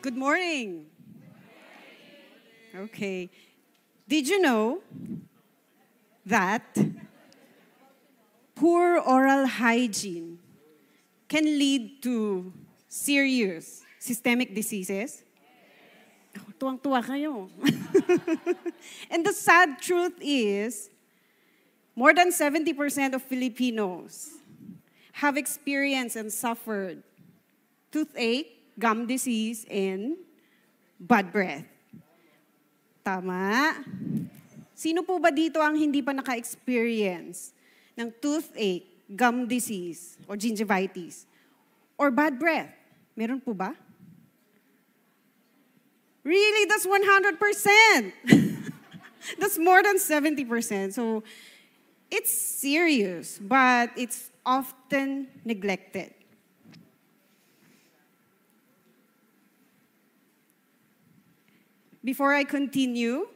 Good morning. Okay. Did you know that poor oral hygiene can lead to serious systemic diseases? Oh, tuwang-tuwa kayo. And the sad truth is, more than 70% of Filipinos have experienced and suffered toothache, gum disease, and bad breath. Tama? Sino po ba dito ang hindi pa naka-experience ng toothache, gum disease, or gingivitis, or bad breath? Meron po ba? Really? That's 100%. That's more than 70%. So, it's serious, but it's often neglected. Before I continue,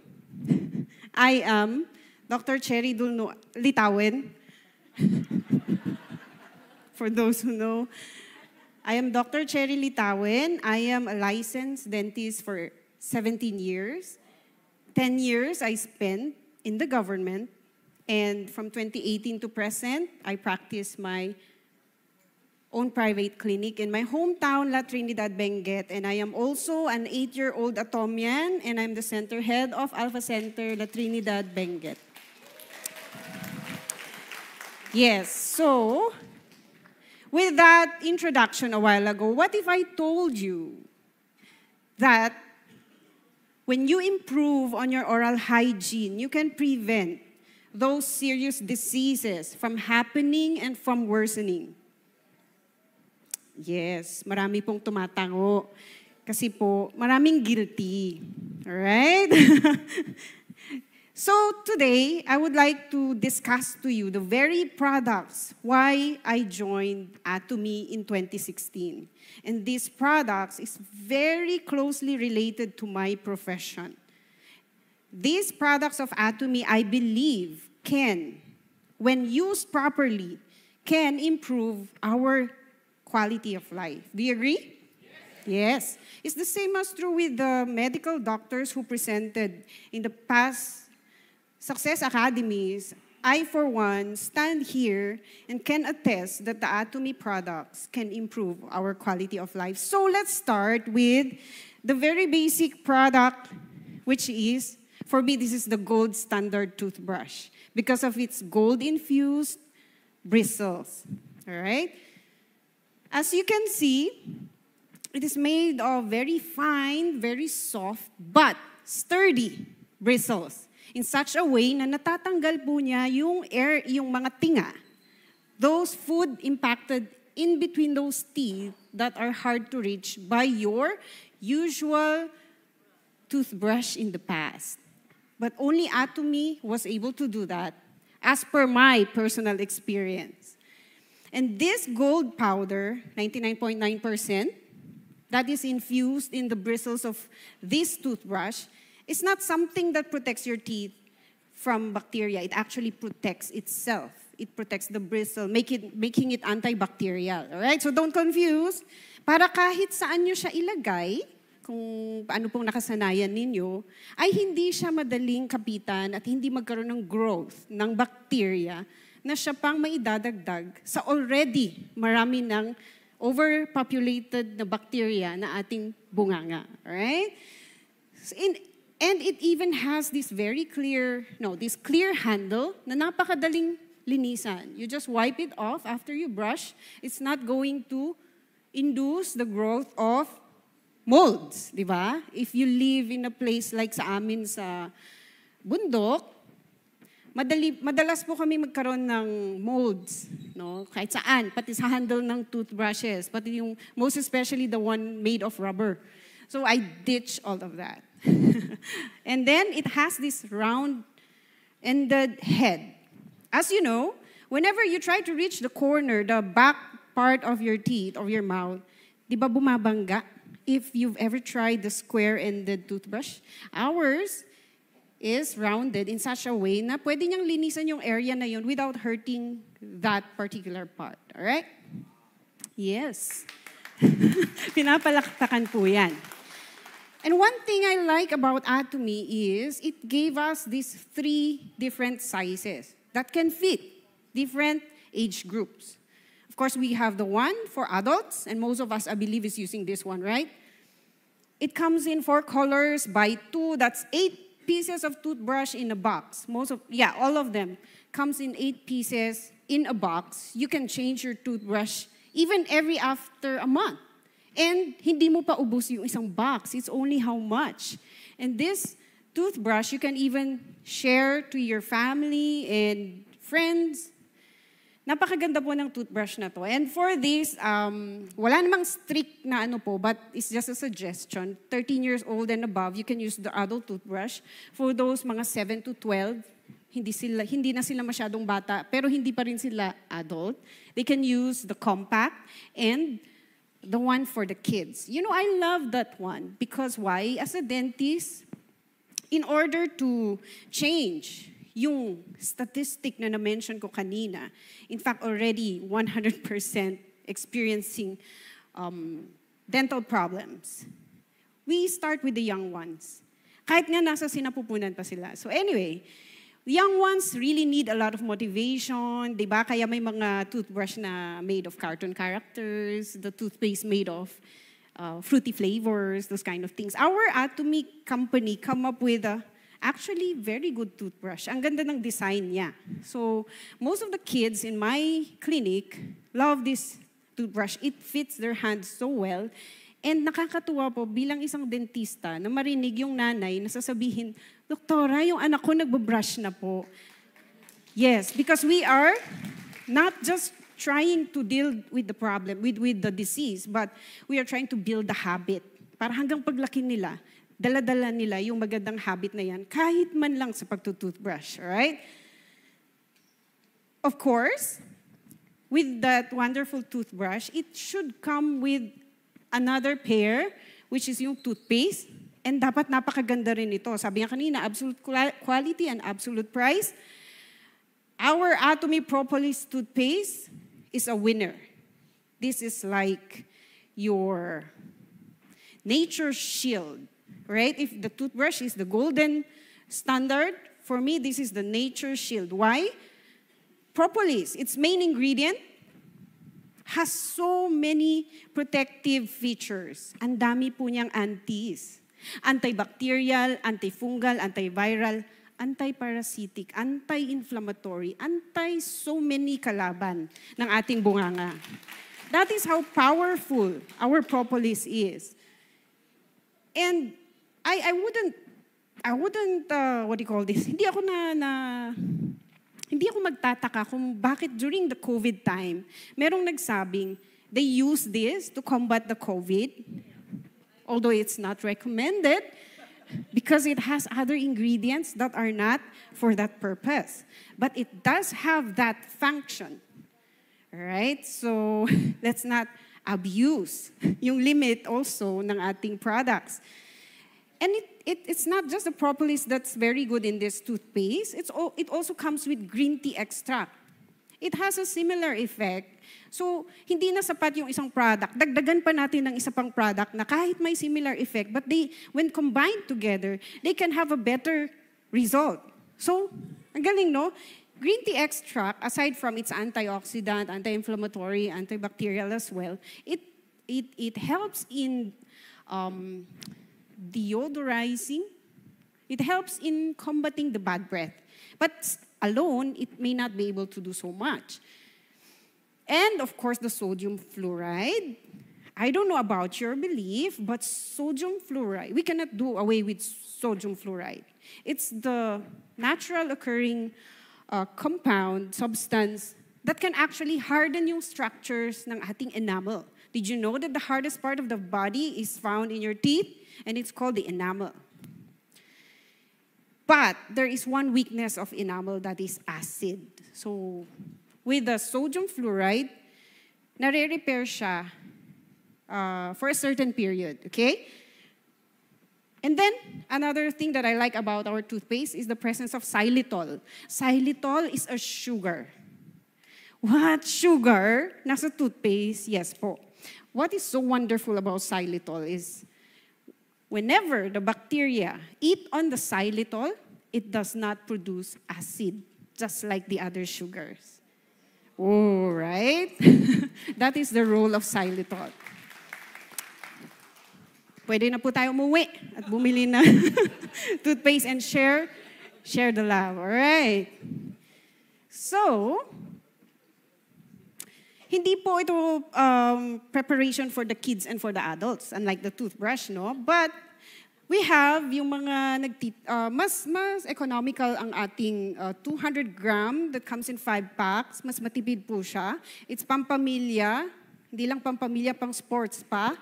I am Dr. Cherry Dulno Litawin. For those who know, I am Dr. Cherry Litawin. I am a licensed dentist for 17 years. 10 years I spent in the government. And from 2018 to present, I practice my own private clinic in my hometown, La Trinidad, Benguet. And I am also an 8-year-old Atomian, and I'm the center head of Alpha Center, La Trinidad, Benguet. Yes, so with that introduction a while ago, what if I told you that when you improve on your oral hygiene, you can prevent those serious diseases from happening and from worsening? Yes, marami pong tumatango. Kasi po, maraming guilty. Alright? So today, I would like to discuss to you the very products why I joined Atomy in 2016. And these products is very closely related to my profession. These products of Atomy, I believe, can, when used properly, can improve our quality of life. Do you agree? Yes. It's the same as true with the medical doctors who presented in the past Success Academies. I, for one, stand here and can attest that the Atomy products can improve our quality of life. So let's start with the very basic product, which is, for me, this is the gold standard toothbrush because of its gold-infused bristles. All right? As you can see, it is made of very fine, very soft, but sturdy bristles in such a way na natatanggal po niya yung air, yung mga tinga, those food impacted in between those teeth that are hard to reach by your usual toothbrush in the past. But only Atomy was able to do that as per my personal experience. And this gold powder, 99.9%, that is infused in the bristles of this toothbrush, is not something that protects your teeth from bacteria. It actually protects itself. It protects the bristle, making it antibacterial. All right? So don't confuse. Para kahit saan nyo siya ilagay, kung paano pong nakasanayan ninyo, ay hindi siya madaling kapitan at hindi magkaroon ng growth ng bacteria na siya pang maidadagdag sa already marami ng overpopulated na bacteria na ating bunganga. Alright? And it even has this this clear handle na napakadaling linisan. You just wipe it off after you brush. It's not going to induce the growth of molds, di ba? If you live in a place like sa amin sa bundok, madalas po kami magkaroon ng molds, no? Kahit saan, pati sa handle ng toothbrushes, pati yung, most especially the one made of rubber. So I ditch all of that. And then it has this round-ended head. As you know, whenever you try to reach the corner, the back part of your teeth, of your mouth, di ba bumabangga? If you've ever tried the square-ended toothbrush, ours is rounded in such a way na pwede niyang linisan yung area na yun without hurting that particular part. Alright? Yes. Pinapalakpakan po yan. And one thing I like about Atomy is it gave us these 3 different sizes that can fit different age groups. Of course, we have the one for adults, and most of us, I believe, is using this one, right? It comes in 4 colors, buy 2, that's 8 pieces of toothbrush in a box. All of them comes in 8 pieces in a box. You can change your toothbrush even every after a month. And hindi mo pa ubos yung isang box. It's only how much. And this toothbrush, you can even share to your family and friends. Napakaganda po ng toothbrush na to. And for this, wala namang strict na but it's just a suggestion. 13 years old and above, you can use the adult toothbrush. For those mga 7 to 12, hindi na sila masyadong bata, pero hindi pa rin sila adult. They can use the compact and the one for the kids. You know, I love that one. Because why? As a dentist, in order to change yung statistic na na-mention ko kanina, in fact, already 100% experiencing dental problems, we start with the young ones. Kahit nga nasa sinapupunan pa sila. So anyway, young ones really need a lot of motivation, di ba? Kaya may mga toothbrush na made of cartoon characters, the toothpaste made of fruity flavors, those kind of things. Our Atomy company come up with a actually very good toothbrush. Ang ganda ng design niya. So most of the kids in my clinic love this toothbrush. It fits their hands so well. And nakakatuwa po bilang isang dentista na marinig yung nanay na sasabihin, Doktora, yung anak ko nagbabrush na po. Yes, because we are not just trying to deal with the problem, with the disease, but we are trying to build the habit. Para hanggang paglaki nila, dala-dala nila yung magandang habit na yan, kahit man lang sa pagtutoothbrush, alright? Of course, with that wonderful toothbrush, it should come with another pair, which is yung toothpaste. And dapat napakaganda rin ito. Sabi nga kanina, absolute quality and absolute price. Our Atomy Propolis toothpaste is a winner. This is like your nature shield, right? If the toothbrush is the golden standard, for me, this is the nature shield. Why? Propolis, its main ingredient, has so many protective features. Ang dami po niyang antis. Antibacterial, antifungal, antiviral, antiparasitic, anti-inflammatory, so many kalaban ng ating bunganga. That is how powerful our propolis is. And I wouldn't, what do you call this? Hindi ako magtataka kung bakit during the COVID time, merong nagsabing they use this to combat the COVID. Although it's not recommended because it has other ingredients that are not for that purpose. But it does have that function. Right? So let's not abuse yung limit also ng ating products. And it's not just the propolis that's very good in this toothpaste. It also comes with green tea extract. It has a similar effect. So, hindi na sapat yung isang product. Dagdagan pa natin ng isa pang product na kahit may similar effect, but when combined together, they can have a better result. So, ang galing, no? Green tea extract, aside from its antioxidant, anti-inflammatory, antibacterial as well, it helps in deodorizing. It helps in combating the bad breath. But alone, it may not be able to do so much. And of course, the sodium fluoride. I don't know about your belief, but sodium fluoride, we cannot do away with sodium fluoride. It's the natural occurring compound, substance, that can actually harden yung structures ng ating enamel. Did you know that the hardest part of the body is found in your teeth? And it's called the enamel. But there is one weakness of enamel that is acid. So, with the sodium fluoride, nare-repair siya for a certain period, okay? And then, another thing that I like about our toothpaste is the presence of xylitol. Xylitol is a sugar. What? Sugar? Nasa toothpaste? Yes po. What is so wonderful about xylitol is, Whenever the bacteria eat on the xylitol, it does not produce acid, just like the other sugars. Oh, right? That is the role of xylitol. Pwede na po tayo umuwi at bumili na toothpaste and share the love. All right. So, hindi po ito preparation for the kids and for the adults, unlike the toothbrush, no? But we have yung mga mas economical ang ating 200 gram that comes in 5 packs. Mas matipid po siya. It's pampamilya. Hindi lang pampamilya, pang sports pa.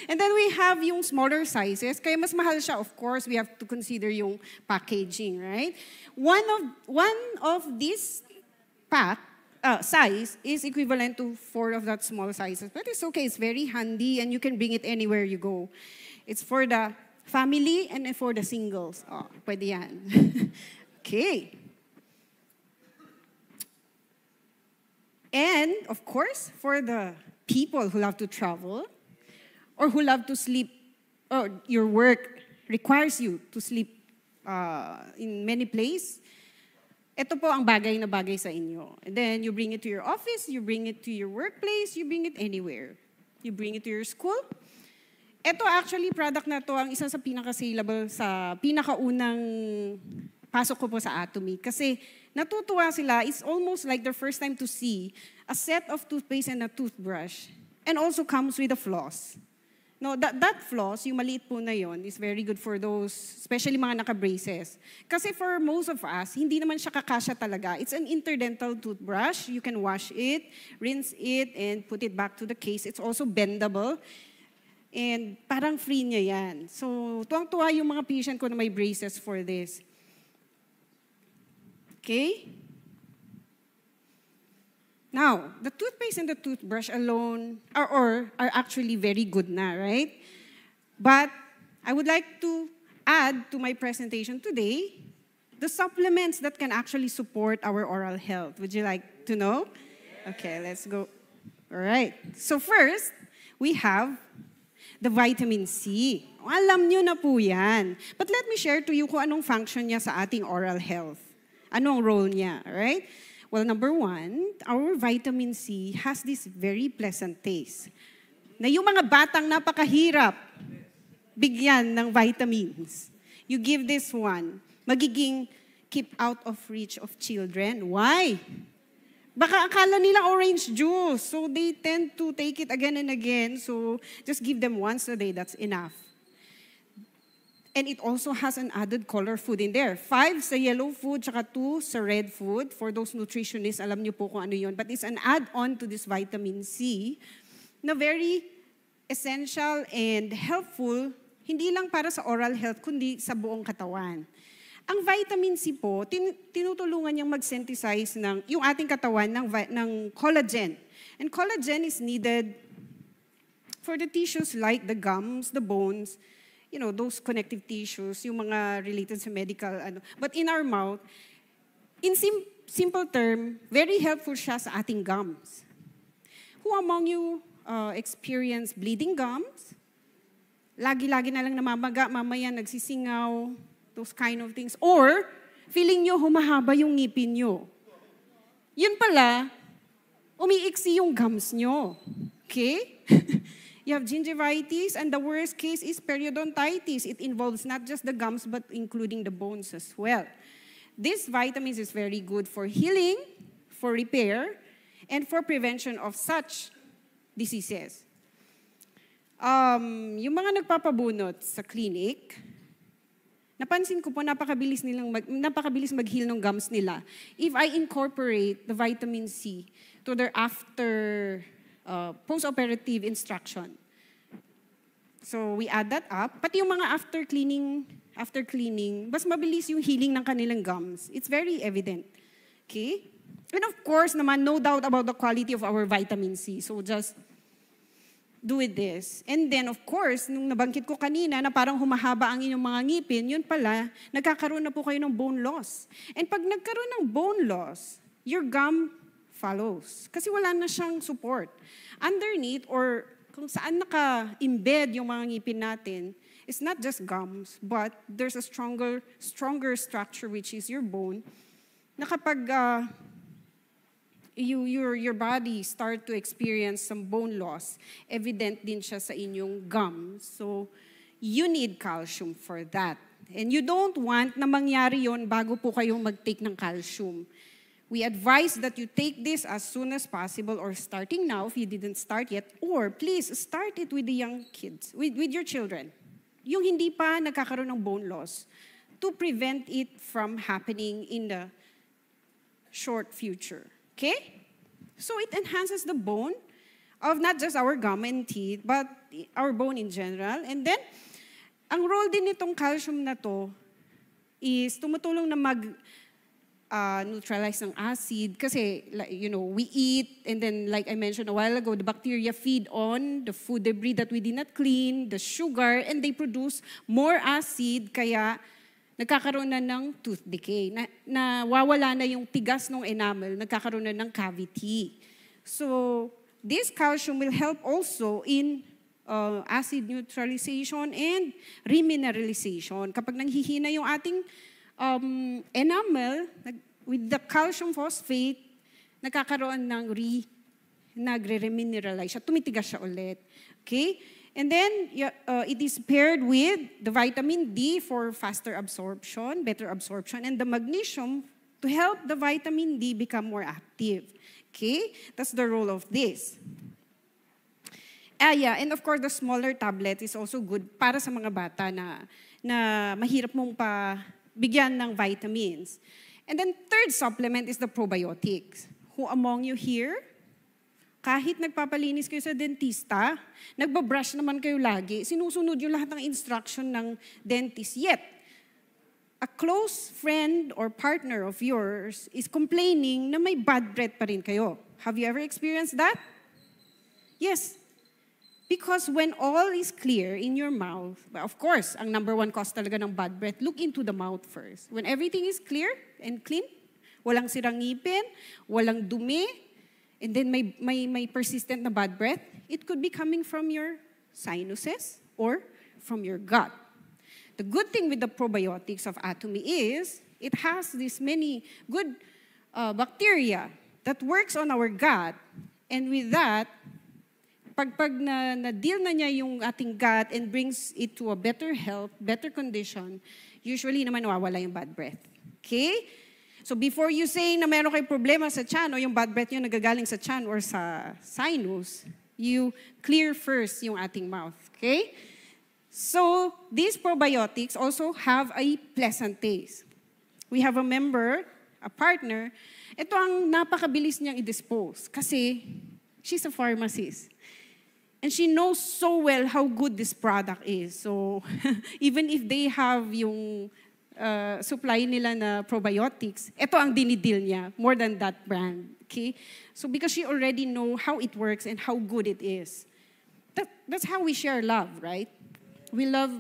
And then we have yung smaller sizes. Kaya mas mahal siya, of course, we have to consider yung packaging, right? One of these size is equivalent to 4 of that small sizes. But it's okay, it's very handy and you can bring it anywhere you go. It's for the family and for the singles. Oh, pwede yan. Okay. And, of course, for the people who love to travel or who love to sleep, or your work requires you to sleep in many places, ito po ang bagay na bagay sa inyo. And then you bring it to your office, you bring it to your workplace, you bring it anywhere. You bring it to your school. Ito actually, product na to ang isa sa pinaka-saleable sa pinakaunang pasok ko po sa Atomy. Kasi natutuwa sila, it's almost like their first time to see a set of toothpaste and a toothbrush. And also comes with a floss. No, that floss, yung maliit po na yon, is very good for those, especially mga naka-braces. Kasi for most of us, hindi naman siya kakasya talaga. It's an interdental toothbrush. You can wash it, rinse it, and put it back to the case. It's also bendable. And parang free niya yan. So, tuwang-tuwa yung mga patient ko na may braces for this. Okay? Now, the toothpaste and the toothbrush alone are actually very good na, right? But I would like to add to my presentation today the supplements that can actually support our oral health. Would you like to know? Okay, let's go. All right. So first, we have the vitamin C. Alam nyo na po yan. But let me share to you kung anong function niya sa ating oral health. Anong role niya, right? Well, number 1, our vitamin C has this very pleasant taste. Na yung mga batang napakahirap bigyan ng vitamins, you give this one, magiging keep out of reach of children. Why? Baka akala nila orange juice, so they tend to take it again and again. So just give them once a day, that's enough. And it also has an added color food in there. 5 sa yellow food, tsaka 2 sa red food. For those nutritionists, alam niyo po kung ano yun. But it's an add-on to this vitamin C na very essential and helpful, hindi lang para sa oral health, kundi sa buong katawan. Ang vitamin C po, tinutulungan niyang mag-synthesize ng yung ating katawan ng collagen. And collagen is needed for the tissues like the gums, the bones, you know, those connective tissues, yung mga related sa medical, But in our mouth, in simple term, very helpful siya sa ating gums. Who among you experience bleeding gums? Lagi-lagi na lang namamaga, mamaya nagsisingaw, those kind of things. Or, feeling nyo humahaba yung ngipin nyo. Yun pala, umiiksi yung gums nyo. Okay? You have gingivitis, and the worst case is periodontitis. It involves not just the gums, but including the bones as well. This vitamins is very good for healing, for repair, and for prevention of such diseases. Yung mga nagpapabunot sa clinic, napansin ko po, napakabilis mag-heal ng gums nila if I incorporate the vitamin C to their post-operative instruction. So we add that up. Pati yung mga after cleaning, mas mabilis yung healing ng kanilang gums. It's very evident. Okay? And of course naman, no doubt about the quality of our vitamin C. So just do with this. And then of course, nung nabanggit ko kanina na parang humahaba ang inyong mga ngipin, yun pala, nagkakaroon na po kayo ng bone loss. And pag nagkaroon ng bone loss, your gum follows. Kasi wala na siyang support. Underneath or kung saan naka-embed yung mga ngipin natin, is not just gums, but there's a stronger structure, which is your bone, na kapag your body start to experience some bone loss, evident din siya sa inyong gums. So, you need calcium for that. And you don't want na mangyari yon bago po kayong mag-take ng calcium. We advise that you take this as soon as possible or starting now if you didn't start yet, or please start it with the young kids, with your children. Yung hindi pa nagkakaroon ng bone loss, to prevent it from happening in the short future. Okay? So it enhances the bone of not just our gum and teeth, but our bone in general. And then, ang role din nitong calcium na to is tumutulong na neutralize ng acid kasi, we eat, and then like I mentioned a while ago, the bacteria feed on the food debris that we did not clean, the sugar, and they produce more acid, kaya nagkakaroon na ng tooth decay. Nawawala na yung tigas ng enamel, nagkakaroon na ng cavity. So, this calcium will help also in acid neutralization and remineralization. Kapag nanghihina yung ating enamel, with the calcium phosphate, nagkakaroon ng nagre-remineralize siya, tumitigas siya ulit. Okay? And then, it is paired with the vitamin D for faster absorption, better absorption, and the magnesium to help the vitamin D become more active. Okay? That's the role of this. Yeah, and of course, the smaller tablet is also good para sa mga bata na mahirap mong bigyan ng vitamins. And then, third supplement is the probiotics. Who among you here, kahit nagpapalinis kayo sa dentista, nagbabrush naman kayo lagi, sinusunod yung lahat ng instruction ng dentist. Yet, a close friend or partner of yours is complaining na may bad breath pa rin kayo. Have you ever experienced that? Yes. Because when all is clear in your mouth, of course, ang number one cause talaga ng bad breath, look into the mouth first. When everything is clear and clean, walang sirang ngipin, walang dumi, and then may persistent na bad breath, it could be coming from your sinuses or from your gut. The good thing with the probiotics of Atomy is it has this many good bacteria that works on our gut, and with that, pag na-deal na niya yung ating gut and brings it to a better health, better condition, usually naman nawawala yung bad breath. Okay? So before you say na meron kayong problema sa tiyan o yung bad breath nyo nagagaling sa tiyan or sa sinus, you clear first yung ating mouth. Okay? So these probiotics also have a pleasant taste. We have a member, a partner, ito ang napakabilis niyang i-dispose kasi she's a pharmacist. And she knows so well how good this product is. So even if they have yung supply nila na probiotics, ito ang dinidil niya, more than that brand. Okay? So because she already know how it works and how good it is. That's how we share love, right? We love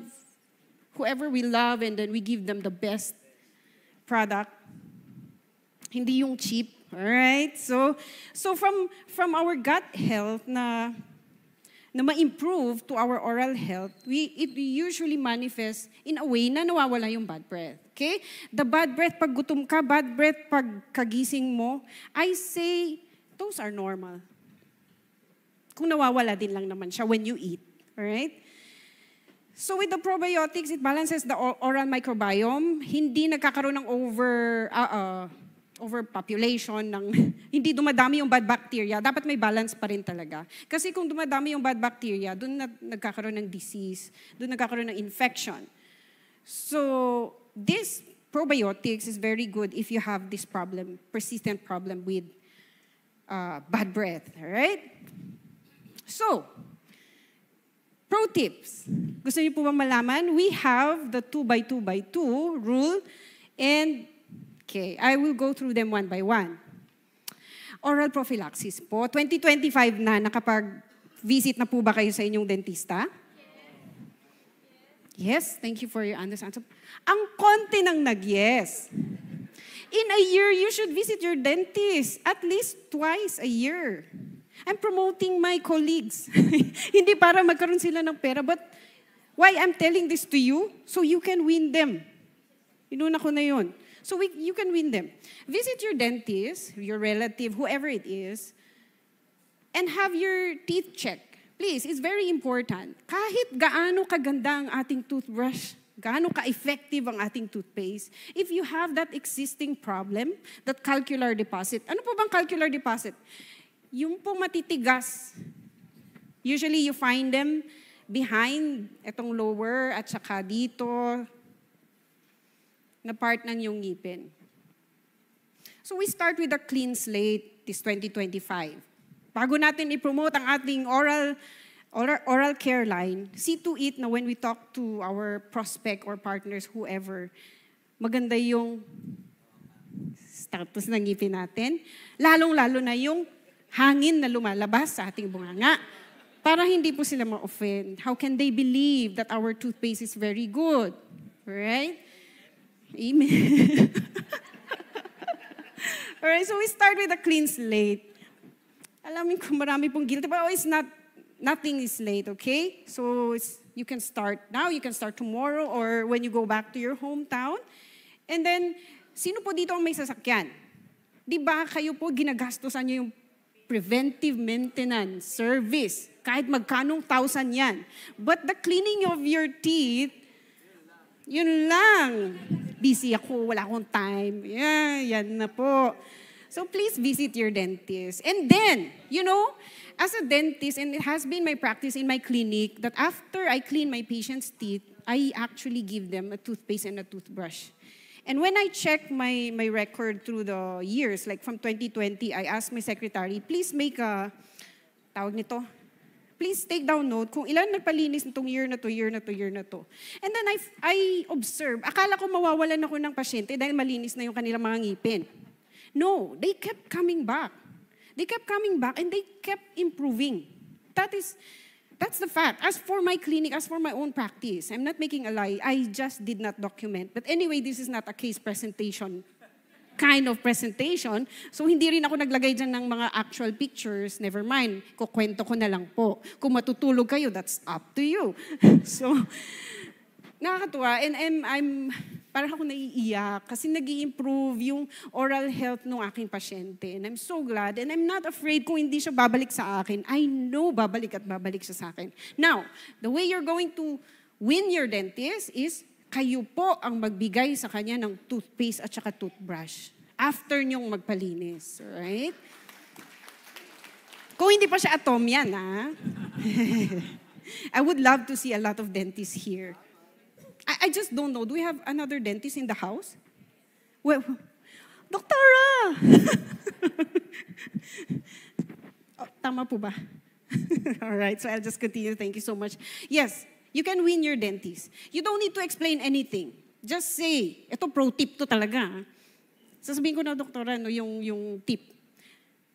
whoever we love and then we give them the best product. Hindi yung cheap, alright? So from our gut health na ma-improve to our oral health, it usually manifests in a way na nawawala yung bad breath. Okay? The bad breath pag gutom ka, bad breath pag kagising mo, I say, those are normal. Kung nawawala din lang naman siya when you eat. Alright? So with the probiotics, it balances the oral microbiome. Hindi nagkakaroon ng overpopulation, hindi dumadami yung bad bacteria, dapat may balance pa rin talaga. Kasi kung dumadami yung bad bacteria, doon nagkakaroon ng disease, doon nagkakaroon ng infection. So, this probiotics is very good if you have this problem, persistent problem with bad breath, alright? So, pro tips. Gusto niyo po ba malaman? We have the 2x2x2 rule, and okay, I will go through them one by one. Oral prophylaxis po. 2025 na, nakapag-visit na po ba kayo sa inyong dentista? Yes, thank you for your understanding. Ang konti ng nag-yes. In a year, you should visit your dentist at least twice a year. I'm promoting my colleagues. Hindi para magkaroon sila ng pera, but why I'm telling this to you? So you can win them. Inuna ko na yun. So you can win them. Visit your dentist, your relative, whoever it is, and have your teeth checked. Please, it's very important. Kahit gaano kaganda ang ating toothbrush, gaano ka-effective ang ating toothpaste, if you have that existing problem, that calcular deposit. Ano po bang calcular deposit? Yung po matitigas. Usually you find them behind itong lower at saka dito na part ng yung ngipin. So we start with a clean slate this 2025. Bago natin i-promote ang ating oral care line, see to it na when we talk to our prospect or partners, whoever, maganda yung status ng ngipin natin, lalong-lalo na yung hangin na lumalabas sa ating bunganga para hindi po sila ma-offend. How can they believe that our toothpaste is very good? Right? Amen. Alright, so we start with a clean slate. Alamin ko marami pong guilty, but nothing is late, okay? So you can start now, you can start tomorrow, or when you go back to your hometown. And then, sino po dito ang may sasakyan? Di ba kayo po ginagastosan nyo yung preventive maintenance service? Kahit magkanong 1,000 yan. But the cleaning of your teeth, yun lang. Busy ako, wala akong time. Yan na po. So please visit your dentist. And then, as a dentist, and it has been my practice in my clinic, that after I clean my patient's teeth, I actually give them a toothpaste and a toothbrush. And when I check my record through the years, like from 2020, I asked my secretary, please make a, please take down note kung ilan nagpalinis nitong year na to. And then I observe, akala ko mawawalan ako ng pasyente dahil malinis na yung kanilang mga ngipin. No, they kept coming back. They kept coming back and they kept improving. That's the fact. As for my clinic, as for my own practice, I'm not making a lie. I just did not document. But anyway, this is not a case presentation kind of presentation. So hindi rin ako naglagay dyan ng mga actual pictures. Never mind. Kukwento ko na lang po. Kung matutulog kayo, that's up to you. So, nakakatuwa. And I'm parang ako naiiyak kasi nag-i-improve yung oral health ng aking pasyente. And I'm so glad. And I'm not afraid kung hindi siya babalik sa akin. I know babalik at babalik siya sa akin. Now, the way you're going to win your dentist is kayo po ang magbigay sa kanya ng toothpaste at saka toothbrush after nyong magpalinis. Right? Kung hindi pa siya atom yan, ha? I would love to see a lot of dentists here. I just don't know. Do we have another dentist in the house? Well, Doktora! Oh, tama po ba? All right, so I'll just continue. Thank you so much. Yes, you can win your dentist. You don't need to explain anything. Just say, ito pro tip to talaga. Sasabihin ko na, Doktora, yung tip.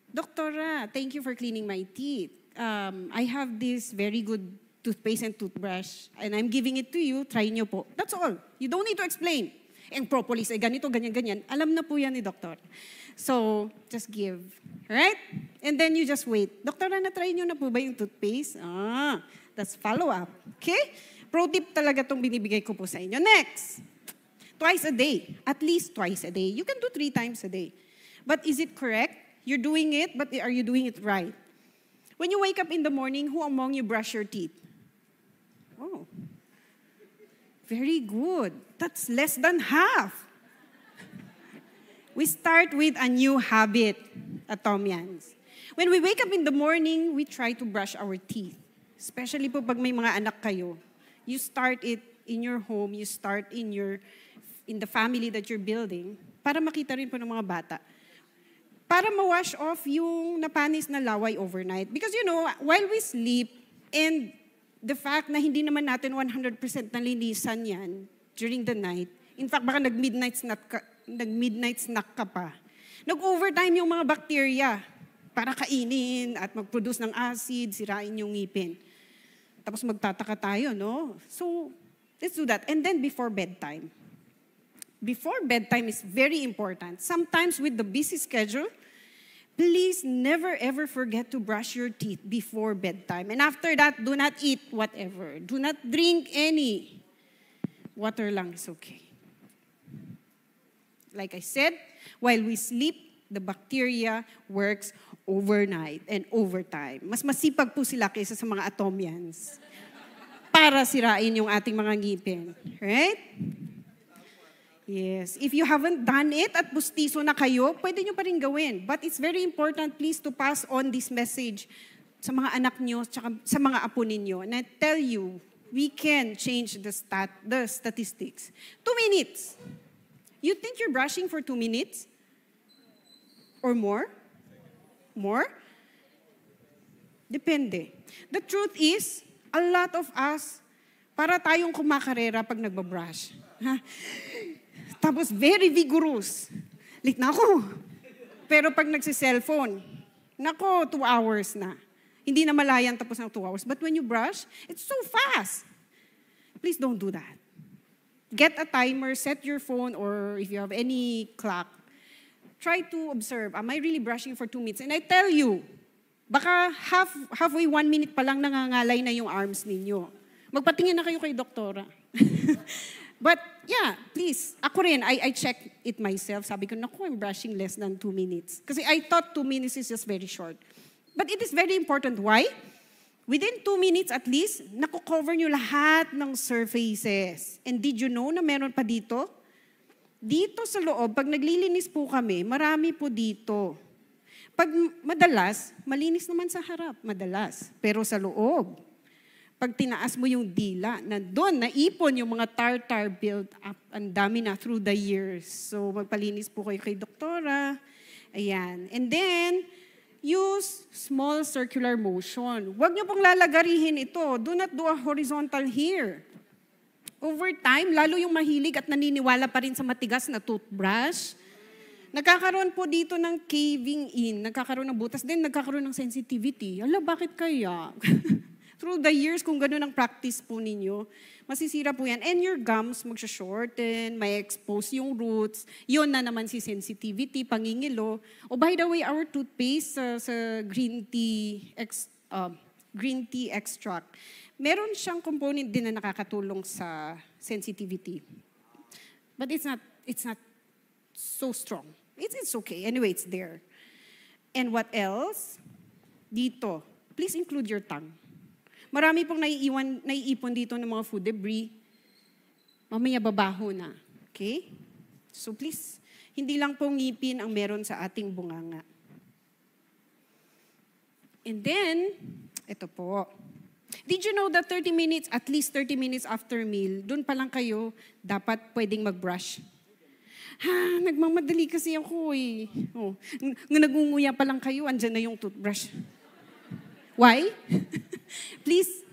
Doktora, thank you for cleaning my teeth. I have this very good toothpaste and toothbrush, and I'm giving it to you, try nyo po. That's all. You don't need to explain. Ang propolis ay ganito, ganyan. Alam na po yan ni Doktor. So, just give. Right? And then you just wait. Doktora, na-try nyo na po ba yung toothpaste? That's follow-up. Okay? Pro tip talaga itong binibigay ko po sa inyo. Next. Twice a day. At least twice a day. You can do 3 times a day. But is it correct? You're doing it, but are you doing it right? When you wake up in the morning, who among you brush your teeth? Oh, very good. That's less than half. We start with a new habit at Tomians. When we wake up in the morning, we try to brush our teeth. Especially po pag may mga anak kayo. You start it in your home, you start in the family that you're building para makita rin po ng mga bata. Para ma-wash off yung napanis na laway overnight. Because while we sleep and the fact na hindi naman natin 100% nalinisan yan during the night, in fact, baka nag-midnight snack ka pa. Nag-overtime yung mga bacteria para kainin at mag-produce ng acid, sirain yung ngipin. Tapos magtataka tayo, no? So, let's do that. And then before bedtime. Before bedtime is very important. Sometimes with the busy schedule, please never ever forget to brush your teeth before bedtime. And after that, do not eat whatever. Do not drink any. Water lang is okay. Like I said, while we sleep, the bacteria works overnight and overtime. Mas masipag po sila kaysa sa mga atomians para sirain yung ating mga ngipin. Right? Yes. If you haven't done it at bustiso na kayo, pwede nyo pa rin gawin. But it's very important, please, to pass on this message sa mga anak nyo, tsaka sa mga apo ninyo. And I tell you, we can change the statistics. 2 minutes. You think you're brushing for 2 minutes? Or more? More? Depende. The truth is, a lot of us, para tayong kumakarera pag nagbabrush. Tapos very vigorous. Late na ako. Pero pag nagsi-cellphone, nako, 2 hours na. Hindi na malayan tapos ng 2 hours. But when you brush, it's so fast. Please don't do that. Get a timer, set your phone, or if you have any clock, try to observe, am I really brushing for 2 minutes? And I tell you, baka halfway 1 minute pa lang nangangalay na yung arms ninyo. Magpatingin na kayo kay doktora. But yeah, please, ako rin, I check it myself. Sabi ko, naku, I'm brushing less than 2 minutes. Kasi I thought 2 minutes is just very short. But it is very important. Why? Within 2 minutes at least, nakukover nyo lahat ng surfaces. And did you know na meron pa dito? Dito sa loob, pag naglilinis po kami, marami po dito. Pag madalas, malinis naman sa harap, madalas. Pero sa loob, pag tinaas mo yung dila, nandun, naipon yung mga tartar build up. Ang dami na through the years. So, magpalinis po kayo kay doktora. Ayan. And then, use small circular motion. Huwag niyo pong lalagarihin ito. Do not do a horizontal here. Over time, lalo yung mahilig at naniniwala pa rin sa matigas na toothbrush, nagkakaroon po dito ng caving in, nagkakaroon ng butas, then nagkakaroon ng sensitivity. Ala, bakit kaya? Through the years, kung gano'n ang practice po ninyo, masisira po yan. And your gums mag-shorten, may expose yung roots. Yun na naman si sensitivity, pangingilo. Oh, by the way, our toothpaste sa green tea extract, meron siyang component din na nakakatulong sa sensitivity. But it's not so strong. It's okay. Anyway, it's there. And what else? Dito, please include your tongue. Marami pong naiipon dito ng mga food debris. Mamaya babaho na. Okay? So please, hindi lang po ngipin ang meron sa ating bunganga. And then, ito po. Did you know that 30 minutes, at least 30 minutes after meal, doon pa lang kayo dapat pwedeng mag-brush? Nagmamadali kasi ako eh. Oh, nagunguya pa lang kayo, andyan na yung toothbrush. Why? Please,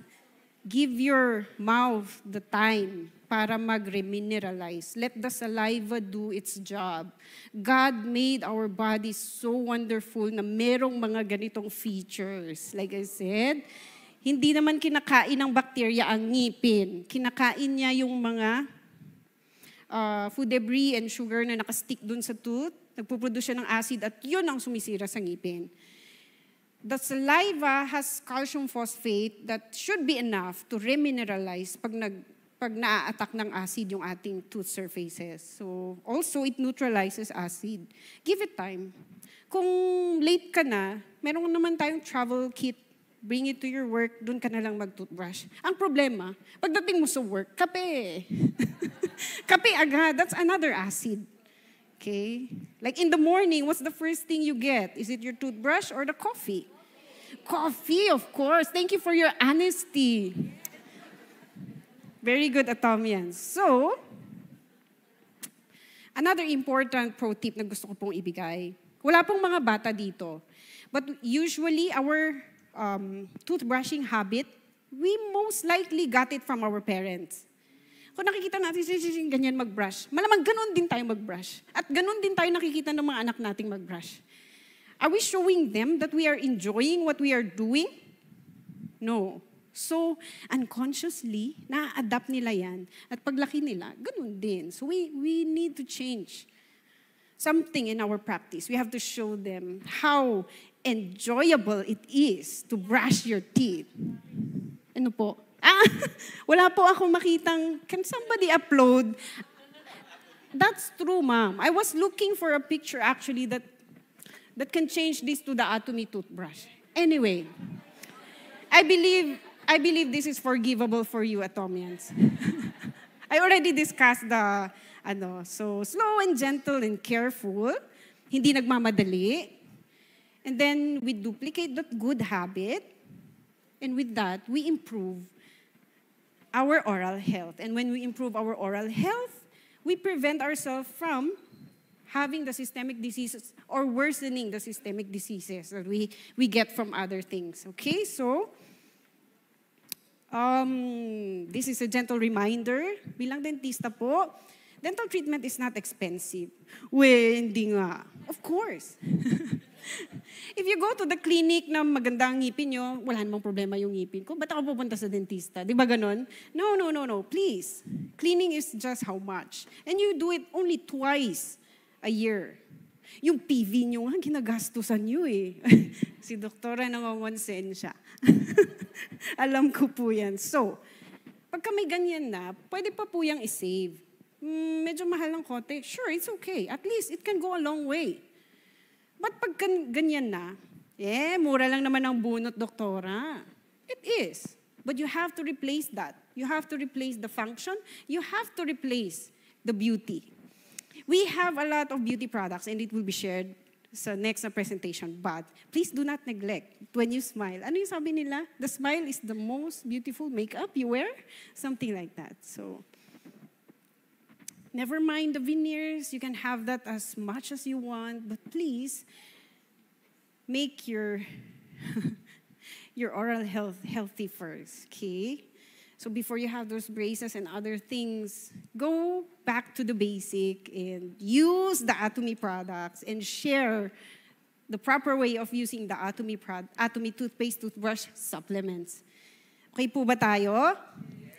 give your mouth the time para mag-remineralize. Let the saliva do its job. God made our bodies so wonderful na merong mga ganitong features. Like I said, hindi naman kinakain ng bacteria ang ngipin. Kinakain niya yung mga food debris and sugar na nakastick dun sa tooth. Nagpuproduce siya ng acid at yun ang sumisira sa ngipin. The saliva has calcium phosphate that should be enough to remineralize pag na-attack ng acid yung ating tooth surfaces. So, also, it neutralizes acid. Give it time. Kung late ka na, meron naman tayong travel kit. Bring it to your work, dun ka na lang mag-toothbrush. Ang problema, pagdating mo sa work, kape. Kape agad, that's another acid. Okay? Like in the morning, what's the first thing you get? Is it your toothbrush or the coffee? Coffee, of course. Thank you for your honesty. Very good, Atomians. So, another important pro tip na gusto ko pong ibigay. Wala pong mga bata dito. But usually, our toothbrushing habit, we most likely got it from our parents. Kung nakikita natin ganyan mag-brush, malamang ganun din tayo mag-brush. At ganun din tayo nakikita ng mga anak nating mag-brush. Are we showing them that we are enjoying what we are doing? No. So, unconsciously, na-adapt nila yan. At paglaki nila, ganun din. So, we need to change. something in our practice. We have to show them how enjoyable it is to brush your teeth. Ano po? Wala po akong makitang, can somebody upload? That's true, ma'am. I was looking for a picture actually that can change this to the Atomy toothbrush. Anyway, I believe this is forgivable for you, Atomians. I already discussed the, so slow and gentle and careful, hindi nagmamadali, and then we duplicate that good habit, and with that, we improve our oral health. And when we improve our oral health, we prevent ourselves from having the systemic diseases or worsening the systemic diseases that we get from other things. Okay, so this is a gentle reminder. Bilang dentista po, dental treatment is not expensive. Hindi nga. Of course. If you go to the clinic na maganda ang ngipin nyo, wala namang problema yung ngipin ko. Ba't ako pupunta sa dentista? Di ba ganon? No. Please. Cleaning is just how much? And you do it only twice a year. Yung PV nyo nga, ginagastusan nyo eh. Si doktora nangongonsensya. Alam ko po yan. So, pagka may ganyan na, pwede pa po yung isave. Medyo mahal ng konti. Sure, it's okay. At least, it can go a long way. But pag ganyan na, mura lang naman ang bunot, doktora. It is. But you have to replace that. You have to replace the function. You have to replace the beauty. We have a lot of beauty products and it will be shared sa next na presentation. But please do not neglect when you smile. Ano yung sabi nila? The smile is the most beautiful makeup you wear? Something like that. So, never mind the veneers. You can have that as much as you want. But please, make your oral health healthy first, okay? So before you have those braces and other things, go back to the basic and use the Atomy products and share the proper way of using the Atomy toothpaste, toothbrush, supplements. Okay po ba tayo?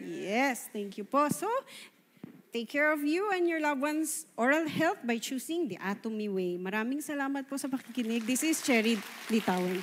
Yes, thank you po. So, take care of you and your loved ones' oral health by choosing the Atomy way. Maraming salamat po sa pakikinig. This is Cherry Litawan.